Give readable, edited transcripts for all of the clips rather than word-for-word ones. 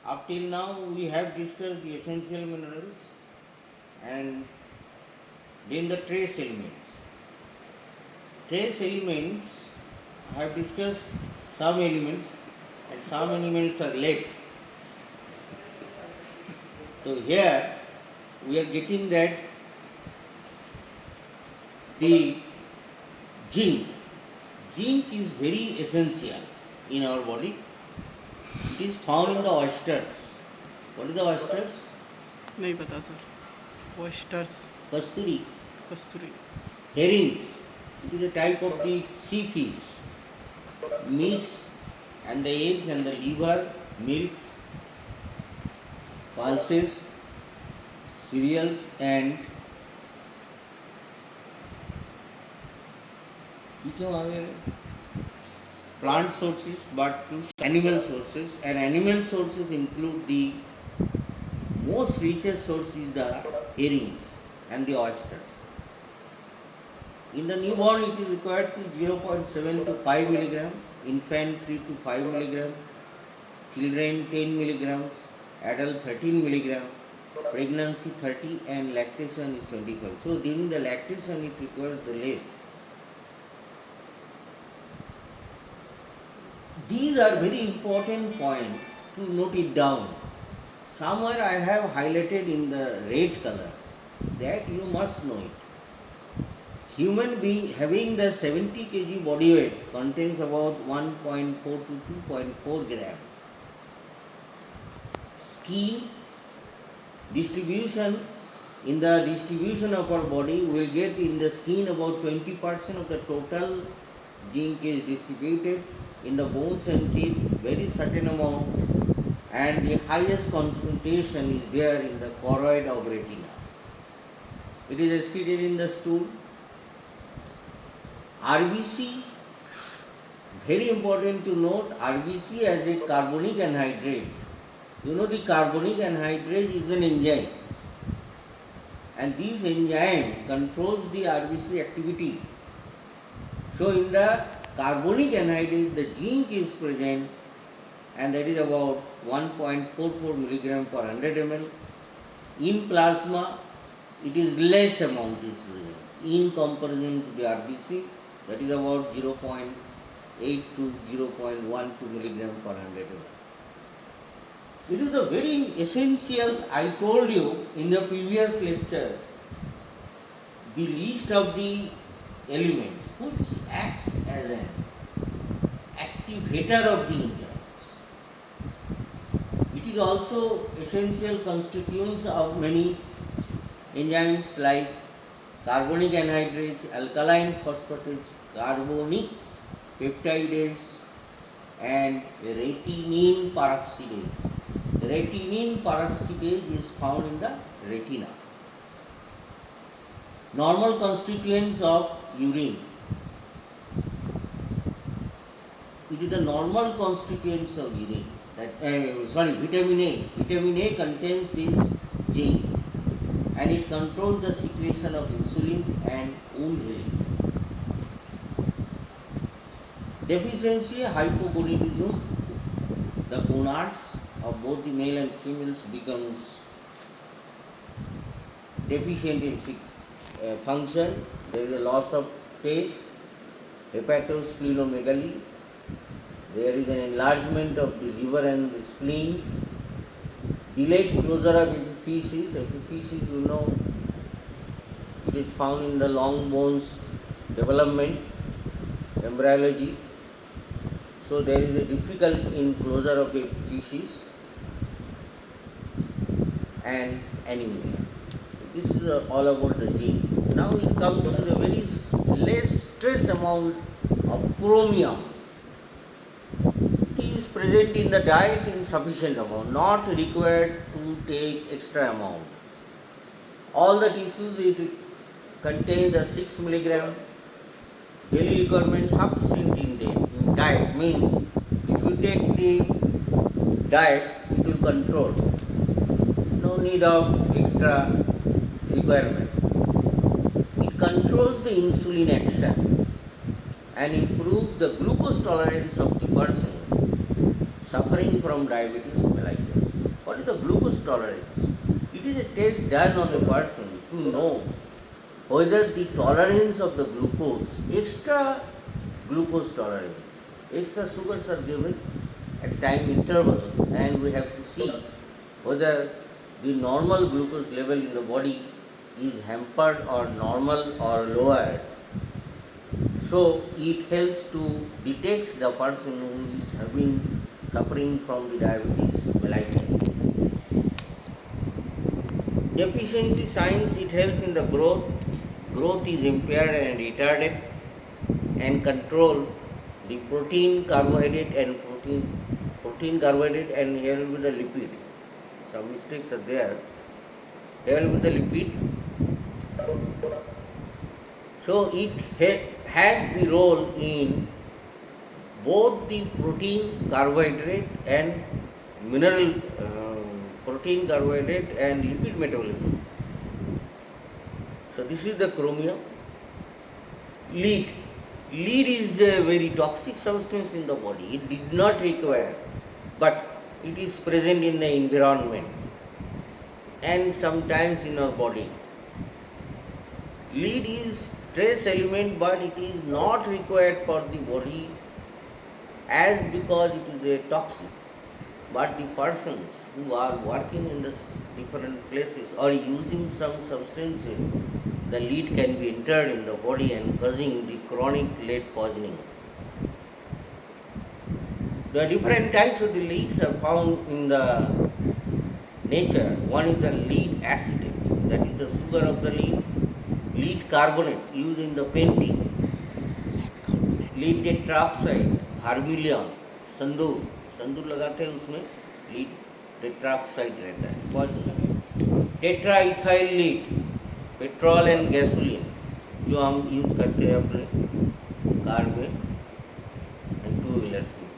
Up till now, we have discussed the essential minerals and then the trace elements. Trace elements, I have discussed some elements and some elements are left. So here we are getting that the zinc, zinc is very essential in our body. It is found in the oysters. What is the oysters? नहीं पता sir. Oysters. Kasturi, Kasturi. herrings. It is a type of the sea fish. Meats and the eggs and the liver, milk, pulses, cereals and plant sources, but to animal sources, and animal sources include the most richest source is the herrings and the oysters. In the newborn, it is required to 0.7 to 5 milligram, infant 3 to 5 milligram, children 10 milligrams, adult 13 milligram, pregnancy 30 and lactation is 25. So during the lactation it requires the less. These are very important points to note it down. Somewhere I have highlighted in the red color that you must know it. Human being having the 70 kg body weight contains about 1.4 to 2.4 gram. Skin distribution, in the distribution of our body, we will get in the skin about 20% of the total zinc is distributed. In the bones and teeth, very certain amount, and the highest concentration is there in the choroid of retina. It is excreted in the stool. RBC, very important to note, RBC as a carbonic anhydrase. You know, the carbonic anhydrase is an enzyme, and this enzyme controls the RBC activity. So in the carbonic anhydrase, the zinc is present, and that is about 1.44 milligram per 100 ml. In plasma, it is less amount is present in comparison to the RBC, that is about 0.8 to 0.12 milligram per 100 ml. It is a very essential, I told you in the previous lecture, the list of the elements which acts as an activator of the enzymes. It is also essential constituents of many enzymes like carbonic anhydrase, alkaline phosphatase, carbonic peptidase and retinine peroxidase. Retinine peroxidase is found in the retina. Normal constituents of urine. It is the normal constituents of urine. Vitamin A. Vitamin A contains this zinc, and it controls the secretion of insulin and wound healing. Deficiency, hypogonadism. The gonads of both the male and females becomes deficient in function. There is a loss of taste, hepatosplenomegaly. There is an enlargement of the liver and the spleen, delayed closure of epiphysis. Epiphysis, you know, it is found in the long bones development, embryology. So there is a difficulty in closure of the epiphysis and anemia. So this is all about the zinc. Now it comes to the very less stress amount of chromium. It is present in the diet in sufficient amount, not required to take extra amount. All the tissues it contain the 6 milligram daily requirement sufficient in diet, means if you take the diet it will control, no need of extra requirement. It controls the insulin action and improves the glucose tolerance of the person suffering from diabetes mellitus. What is the glucose tolerance? It is a test done on a person to know whether the tolerance of the glucose, extra glucose tolerance, extra sugars are given at time interval, and we have to see whether the normal glucose level in the body is hampered or normal or lowered. So it helps to detect the person who is suffering from the diabetes mellitus. Deficiency signs, it helps in the growth. Growth is impaired and retarded, and control the protein, carbohydrate and carbohydrate, and here will be the lipid. Some mistakes are there. Here will be the lipid. So it has the role in both the protein, carbohydrate and mineral protein, carbohydrate and lipid metabolism. So this is the chromium. Lead. Lead is a very toxic substance in the body. It did not require, but it is present in the environment and sometimes in our body. Lead is trace element, but it is not required for the body as because it is a toxic. But the persons who are working in this different places or using some substances, the lead can be entered in the body and causing the chronic lead poisoning. The different types of the leads are found in the nature. One is the lead acetate, that is the sugar of the lead. Lead carbonate used in the painting. Lead tetroxide, हार्बिलियम, संदूर लगाते हैं उसमें lead tetroxide रहता है, poisonous. Tetra ethyl lead, petrol and gasoline जो हम use करते हैं अपने कार में एंड टू व्हीलर्स में.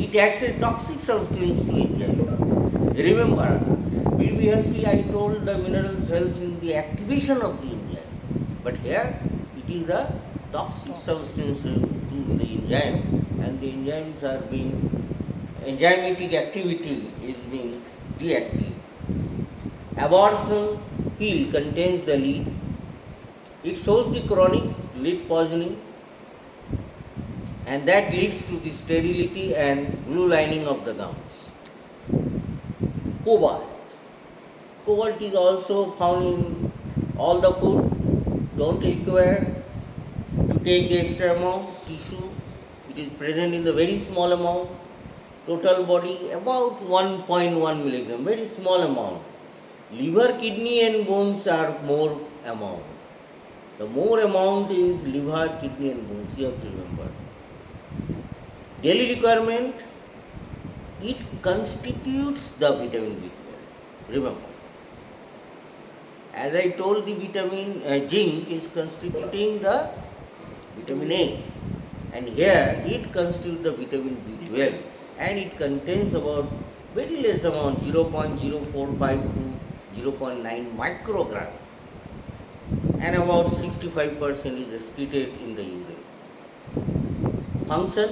It acts a toxic substance to enzyme. Remember previously I told the minerals helps in the activation of the enzyme, but here it is the toxic substance to the enzyme, and the enzymes are being, enzymatic activity is being deactive. Abortion pill contains the lead. It shows the chronic lead poisoning, and that leads to the sterility and blue lining of the gums. Cobalt. Cobalt is also found in all the food. Don't require to take the extra amount. Tissue, it is present in the very small amount. Total body about 1.1 milligram, very small amount. Liver, kidney and bones are more amount. The more amount is liver, kidney and bones, you have to remember. Daily requirement, it constitutes the vitamin B12. Remember. As I told, the vitamin zinc is constituting the vitamin A, and here it constitutes the vitamin B12, and it contains about very less amount, 0.045 to 0.9 microgram, and about 65% is excreted in the urine. Function,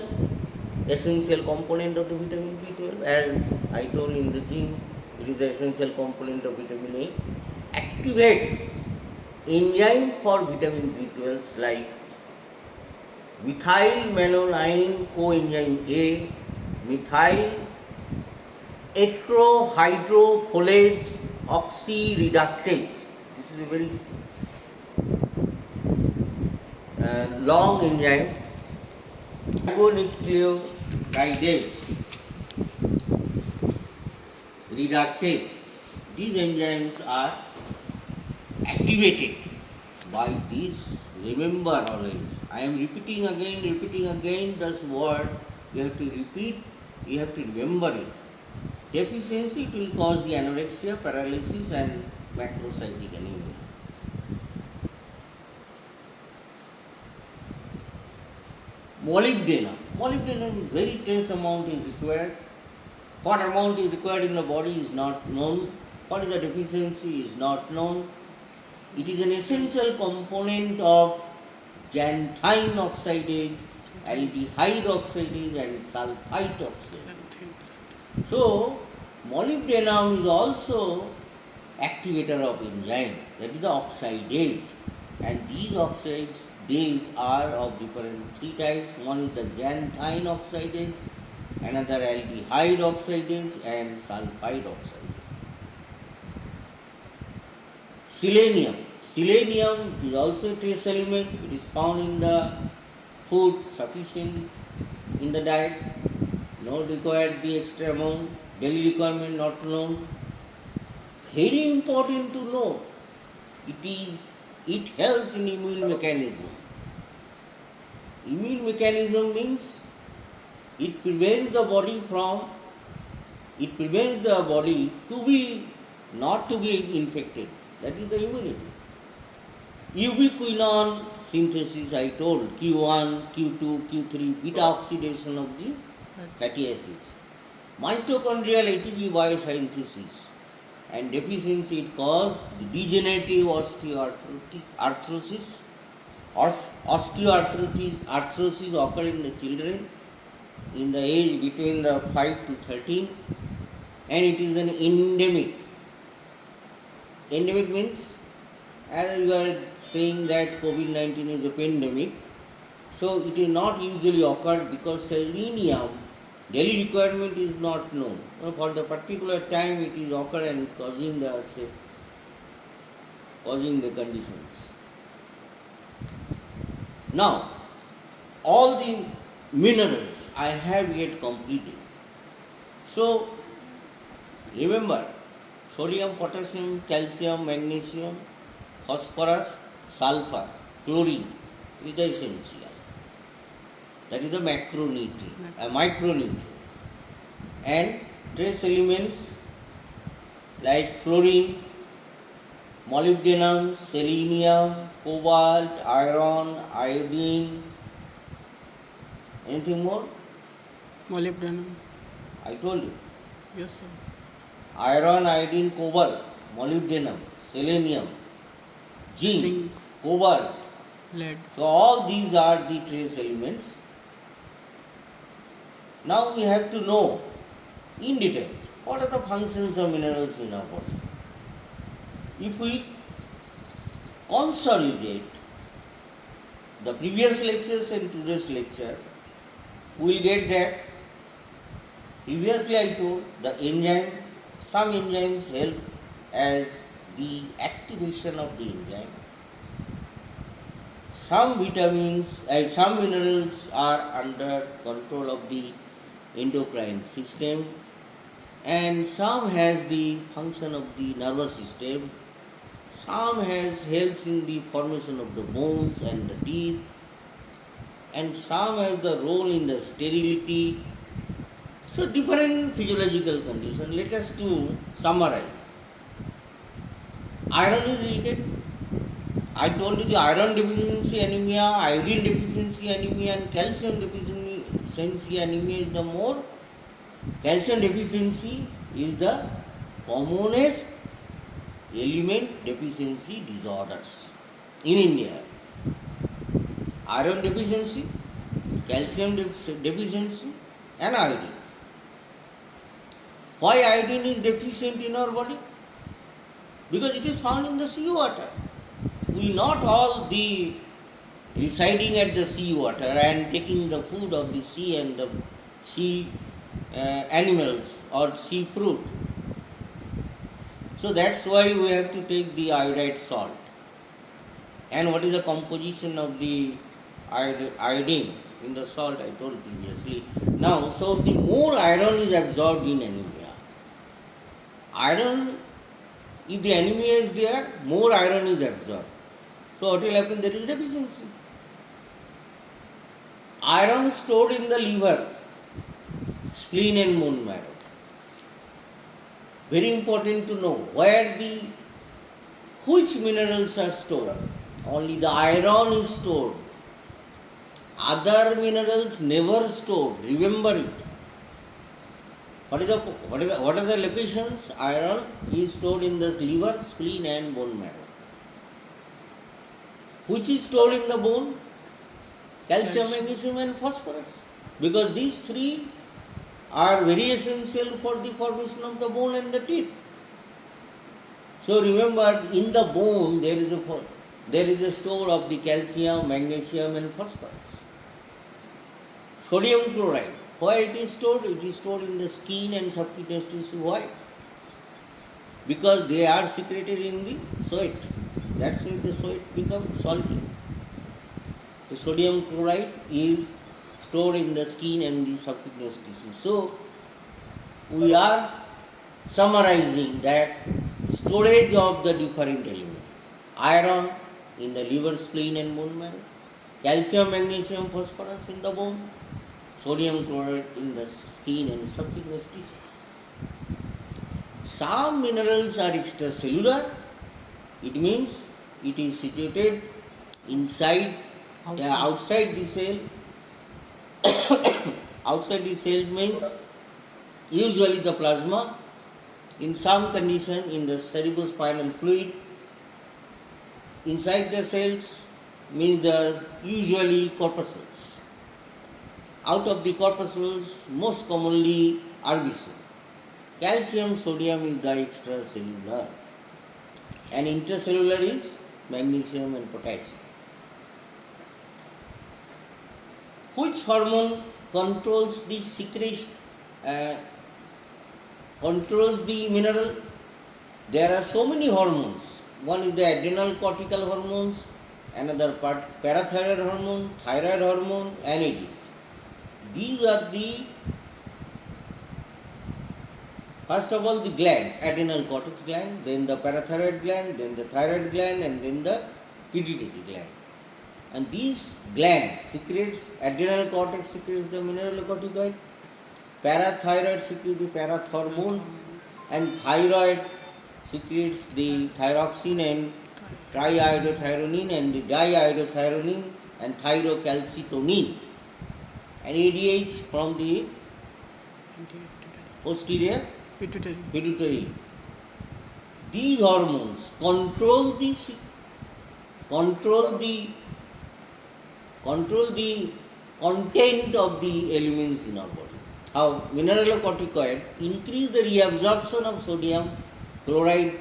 essential component of the vitamin B12, as I told in the zinc, it is the essential component of vitamin A. Activates enzyme for vitamin B12 like methylmalonyl coenzyme A, methyl etrohydrofolase oxyreductase. This is a very long enzyme. Ribonucleotidase reductase. These enzymes are activated by this. Remember always, I am repeating again this word. You have to repeat, you have to remember it. Deficiency, it will cause the anorexia, paralysis and macrocytic anemia. Molybdenum is very trace amount is required. What amount is required in the body is not known. What is the deficiency is not known. It is an essential component of xanthine oxidase, aldehyde oxidase and sulfite oxidase. So, Molybdenum is also activator of enzyme, that is the oxidase. And these oxidase are of different three types. One is the xanthine oxidase, another aldehyde oxidase, and sulfide oxidase. Selenium. Selenium is also a trace element. It is found in the food, sufficient in the diet, not required the extra amount, daily requirement not known. Very important to know, it helps in immune mechanism. Immune mechanism means it prevents the body to be not to be infected. That is the immunity. Ubiquinone synthesis, I told, Q1, Q2, Q3, beta oxidation of the fatty acids. Mitochondrial ATP biosynthesis and deficiency, it causes the degenerative osteoarthritis. Arthrosis occur in the children in the age between the 5 to 13, and it is an endemic. Endemic means, as you are saying that COVID-19 is a pandemic, so it is not usually occurred because selenium daily requirement is not known. For the particular time it is occur and causing the conditions. Now, all the minerals I have yet completed. So, remember, sodium, potassium, calcium, magnesium, phosphorus, sulfur, chlorine is the essential. That is the micronutrient. And trace elements like fluorine, molybdenum, selenium, cobalt, iron, iodine. Anything more? Molybdenum. I told you. Yes, sir. Iron, iodine, cobalt, molybdenum, selenium, zinc, cobalt, lead. So all these are the trace elements. Now we have to know in detail what are the functions of minerals in our body. If we consolidate the previous lectures and today's lecture, we will get that previously I told some enzymes help as the activation of the enzyme. Some minerals are under control of the endocrine system, and some has the function of the nervous system, some helps in the formation of the bones and the teeth, and some has the role in the sterility. So different physiological conditions. Let us to summarize. Iron is needed. I told you the iron deficiency anemia, iodine deficiency anemia, and calcium deficiency anemia is the more. Calcium deficiency is the commonest element deficiency disorders in India. Iron deficiency, calcium deficiency, and iodine. Why iodine is deficient in our body? Because it is found in the seawater. We not all the residing at the seawater and taking the food of the sea and the sea animals or sea fruit. So that's why we have to take the iodide salt. And what is the composition of the iodine in the salt, I told previously. Now, so the more iron is absorbed in anemia. Iron, if the anemia is there, more iron is absorbed. So what will happen? There is deficiency. Iron stored in the liver, spleen and bone marrow. Very important to know which minerals are stored. Only the iron is stored. Other minerals never stored. Remember it. What are the locations? Iron is stored in the liver, spleen and bone marrow. Which is stored in the bone? Calcium, magnesium and phosphorus. Because these three are very essential for the formation of the bone and the teeth. So remember, in the bone there is a store of the calcium, magnesium and phosphorus. Sodium chloride, where it is stored? It is stored in the skin and subcutaneous tissue. Why? Because they are secreted in the sweat. That's why the sweat becomes salty. The sodium chloride is stored in the skin and the subcutaneous tissue. So we are summarizing that storage of the different elements: iron in the liver, spleen and bone marrow, calcium, magnesium, phosphorus in the bone, sodium chloride in the skin and subcutaneous tissue. Some minerals are extracellular. It means it is situated outside the cell. Outside the cell means usually the plasma. In some condition in the cerebrospinal fluid. Inside the cells means the usually corpuscles. Out of the corpuscles, most commonly RBC. Calcium, sodium is the extracellular, and intracellular is magnesium and potassium. Which hormone controls the secretion? Controls the mineral? There are so many hormones. One is the adrenal cortical hormones, another part parathyroid hormone, thyroid hormone, and ADH. These are the, first of all, the glands: adrenal cortex gland, then the parathyroid gland, then the thyroid gland, and then the pituitary gland. And these glands secretes, adrenal cortex secretes the mineralocorticoid, parathyroid secretes the parathormone, and thyroid secretes the thyroxine and triiodothyronine and the diiodothyronine and thyrocalcitonin, and ADH from the posterior pituitary. These hormones control the content of the elements in our body. How? Mineralocorticoid increase the reabsorption of sodium chloride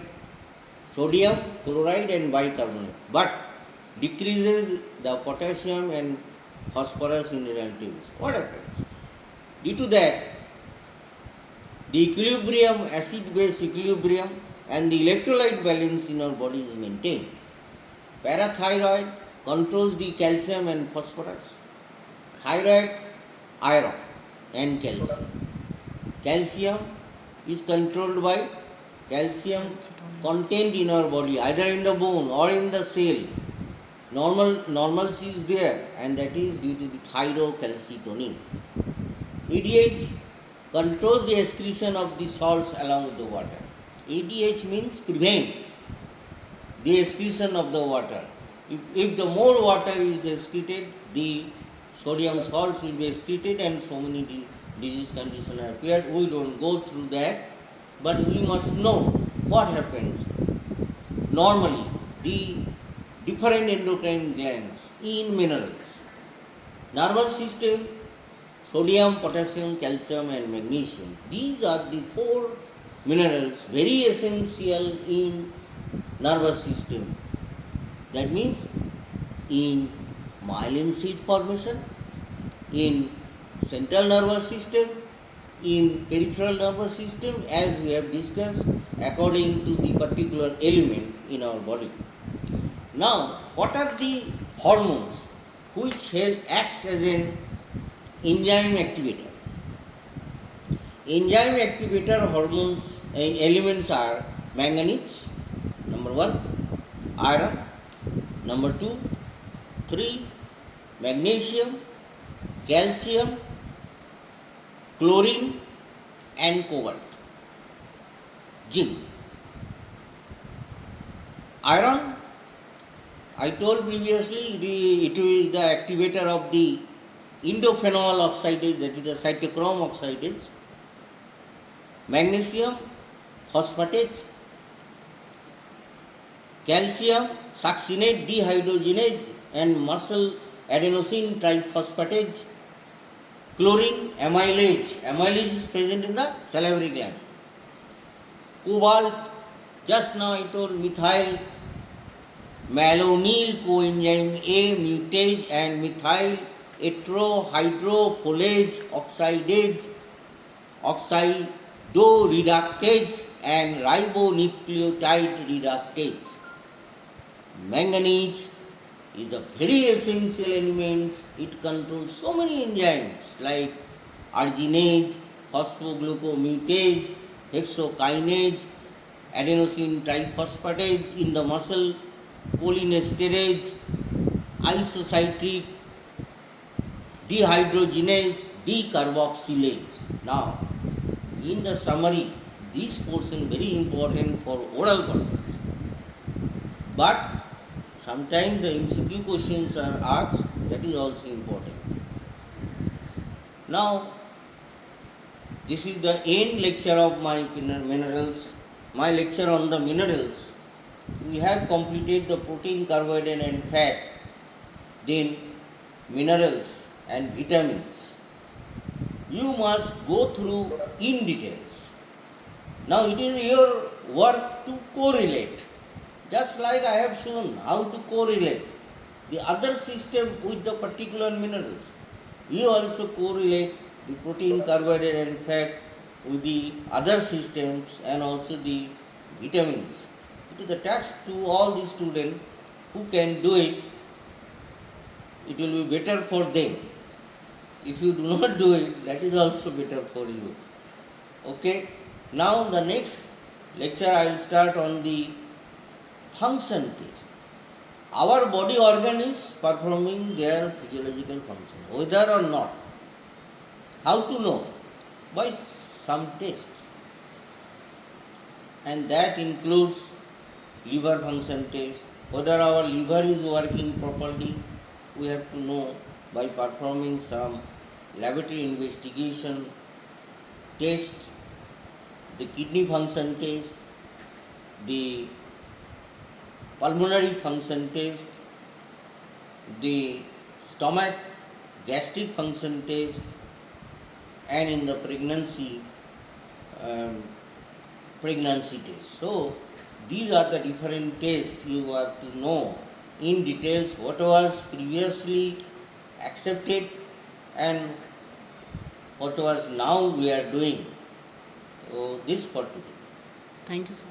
and bicarbonate, but decreases the potassium and phosphorus in relatives. What happens? Due to that, the equilibrium, acid-base equilibrium, and the electrolyte balance in our body is maintained. Parathyroid controls the calcium and phosphorus. Thyroid, iron and calcium. Calcium is controlled by calcium content in our body, either in the bone or in the cell. Normalcy is there, and that is due to the thyrocalcitonin. ADH controls the excretion of the salts along with the water. ADH means prevents the excretion of the water. If the more water is excreted, the sodium salts will be excreted, and so many disease conditions are appeared. We don't go through that, but we must know what happens. Normally, the different endocrine glands in minerals. Nervous system: sodium, potassium, calcium and magnesium. These are the four minerals very essential in nervous system. That means in myelin sheath formation, in central nervous system, in peripheral nervous system, as we have discussed, according to the particular element in our body. Now, what are the hormones which acts as an enzyme activator? Enzyme activator hormones and elements are manganese, number 1, iron, number 2, 3, magnesium, calcium, chlorine and cobalt. Zinc. Iron, I told previously, it is the activator of the indophenol oxidase, that is the cytochrome oxidase. Magnesium, phosphatase. Calcium, succinate dehydrogenase and muscle adenosine triphosphatase. Chlorine, amylase. Amylase is present in the salivary gland. Cobalt, just now I told methyl malonyl coenzyme A mutase and methyl heterohydrofolase oxidase, oxidoreductase and ribonucleotide reductase. Manganese is a very essential element. It controls so many enzymes like arginase, phosphoglucomutase, hexokinase, adenosine triphosphatase in the muscle, cholinesterase, isocitric dehydrogenase, decarboxylase. Now, in the summary, this portion very important for oral purpose. But sometimes the MCQ questions are asked, that is also important. Now, this is the end lecture of my minerals. My lecture on the minerals. We have completed the protein, carbohydrate and fat, then minerals and vitamins. You must go through in details. Now it is your work to correlate. Just like I have shown how to correlate the other system with the particular minerals. You also correlate the protein, carbohydrate and fat with the other systems and also the vitamins. It is a task to all the students who can do it. It will be better for them. If you do not do it, that is also better for you. Okay. Now the next lecture I will start on the function test. Our body organ is performing their physiological function, whether or not. How to know? By some tests. And that includes liver function test. Whether our liver is working properly, we have to know by performing some laboratory investigation tests, the kidney function test, the pulmonary function test, the stomach gastric function test, and in the pregnancy test. So these are the different tests you have to know in details what was previously accepted and what was now we are doing. So this for today. Thank you, sir.